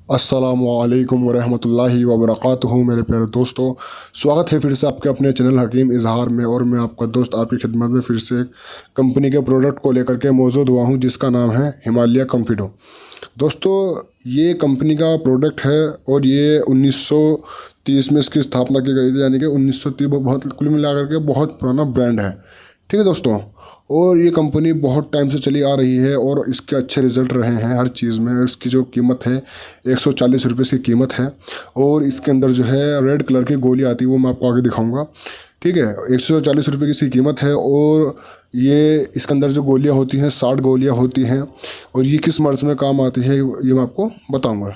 अस्सलामुअलैकुम वरहमतुल्लाहि वबरकातुहू। मेरे प्यारे दोस्तों, स्वागत है फिर से आपके अपने चैनल हकीम इजहार में। और मैं आपका दोस्त आपकी खिदमत में फिर से एक कंपनी के प्रोडक्ट को लेकर के मौजूद हुआ हूँ, जिसका नाम है हिमालय कॉन्फिडो। दोस्तों, ये कंपनी का प्रोडक्ट है और ये 1930 में इसकी स्थापना की गई थी, यानी कि 1930। बहुत कुल मिलाकर के बहुत पुराना ब्रांड है, ठीक है दोस्तों। और ये कंपनी बहुत टाइम से चली आ रही है और इसके अच्छे रिज़ल्ट रहे हैं हर चीज़ में। इसकी जो कीमत है 140 रुपये इसकी कीमत है। और इसके अंदर जो है रेड कलर की गोली आती है, वो मैं आपको आगे दिखाऊंगा, ठीक है। 140 रुपये की इसकी कीमत है। और ये इसके अंदर जो गोलियां होती हैं 60 गोलियां होती हैं। और ये किस मर्ज़ में काम आती है ये मैं आपको बताऊंगा।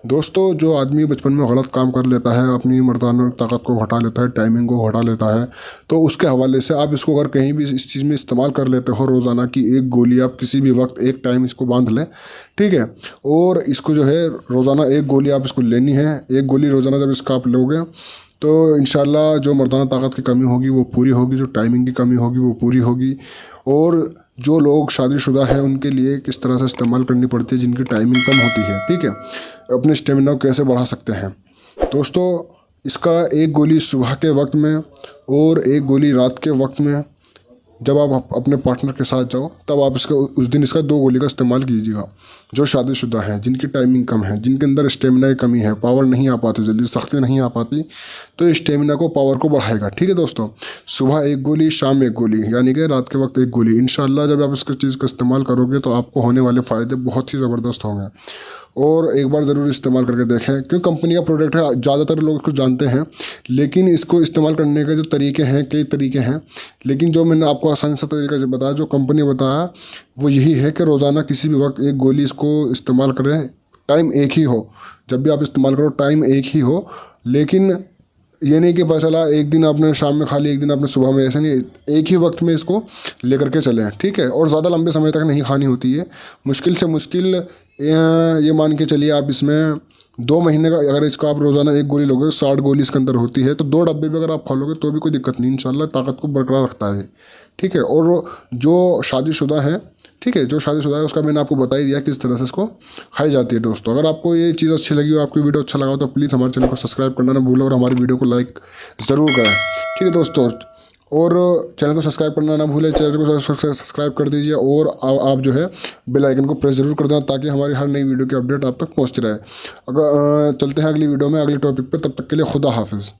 दोस्तों, जो आदमी बचपन में गलत काम कर लेता है, अपनी मर्दाना ताकत को घटा लेता है, टाइमिंग को घटा लेता है, तो उसके हवाले से आप इसको अगर कहीं भी इस चीज़ में इस्तेमाल कर लेते हो, रोज़ाना की एक गोली आप किसी भी वक्त एक टाइम इसको बांध लें, ठीक है। और इसको जो है रोज़ाना एक गोली आप इसको लेनी है। एक गोली रोज़ाना जब इसका आप लोगे तो इंशाल्लाह जो मर्दाना ताकत की कमी होगी वो पूरी होगी, जो टाइमिंग की कमी होगी वो पूरी होगी। और जो लोग शादीशुदा हैं उनके लिए किस तरह से इस्तेमाल करनी पड़ती है, जिनकी टाइमिंग कम होती है, ठीक है, अपने स्टेमिना को कैसे बढ़ा सकते हैं। दोस्तों, इसका एक गोली सुबह के वक्त में और एक गोली रात के वक्त में, जब आप अपने पार्टनर के साथ जाओ तब आप इसका उस दिन इसका 2 गोली का इस्तेमाल कीजिएगा। जो शादीशुदा हैं, जिनकी टाइमिंग कम है, जिनके अंदर स्टेमिना की कमी है, पावर नहीं आ पाती, जल्दी सख्ती नहीं आ पाती, तो स्टेमिना को, पावर को बढ़ाएगा, ठीक है दोस्तों। सुबह एक गोली, शाम एक गोली, यानी कि रात के वक्त एक गोली। इंशाल्लाह जब आप इसका चीज़ का इस्तेमाल करोगे तो आपको होने वाले फ़ायदे बहुत ही ज़बरदस्त होंगे। और एक बार ज़रूर इस्तेमाल करके देखें, क्योंकि कंपनी का प्रोडक्ट है, ज़्यादातर लोग इसको जानते हैं, लेकिन इसको इस्तेमाल करने के जो तरीके हैं, कई तरीके हैं, लेकिन जो मैंने आपको आसान सा तरीका जो बताया, जो कंपनी बताया, वो यही है कि रोज़ाना किसी भी वक्त एक गोली इसको इस्तेमाल करें। टाइम एक ही हो, जब भी आप इस्तेमाल करो टाइम एक ही हो। लेकिन ये नहीं कि पता चला एक दिन आपने शाम में खा ली, एक दिन आपने सुबह में, ऐसे नहीं, एक ही वक्त में इसको लेकर के चलें, ठीक है। और ज़्यादा लंबे समय तक नहीं खानी होती है। मुश्किल से मुश्किल ये मान के चलिए आप इसमें 2 महीने का, अगर इसको आप रोज़ाना एक गोली लोगे, 60 गोली इसके अंदर होती है, तो 2 डब्बे भी अगर आप खा लोगे तो भी कोई दिक्कत नहीं, इंशाल्लाह ताकत को बरकरार रखता है, ठीक है। और जो शादीशुदा है, ठीक है, जो शादीशुदा है उसका मैंने आपको बता ही दिया किस तरह से इसको खाई जाती है। दोस्तों, अगर आपको ये चीज़ अच्छी लगी हो, आपकी वीडियो अच्छा लगा हो, तो प्लीज़ हमारे चैनल को सब्सक्राइब करना ना भूलें और हमारी वीडियो को लाइक ज़रूर करें, ठीक है दोस्तों। और चैनल को सब्सक्राइब करना ना भूलें, चैनल को सब्सक्राइब कर दीजिए। और आप जो है बेल आइकन को प्रेस ज़रूर कर देना, ताकि हमारी हर नई वीडियो की अपडेट आप तक पहुँचती रहे। अगर चलते हैं अगली वीडियो में अगले टॉपिक पर, तब तक के लिए खुदा हाफिज़।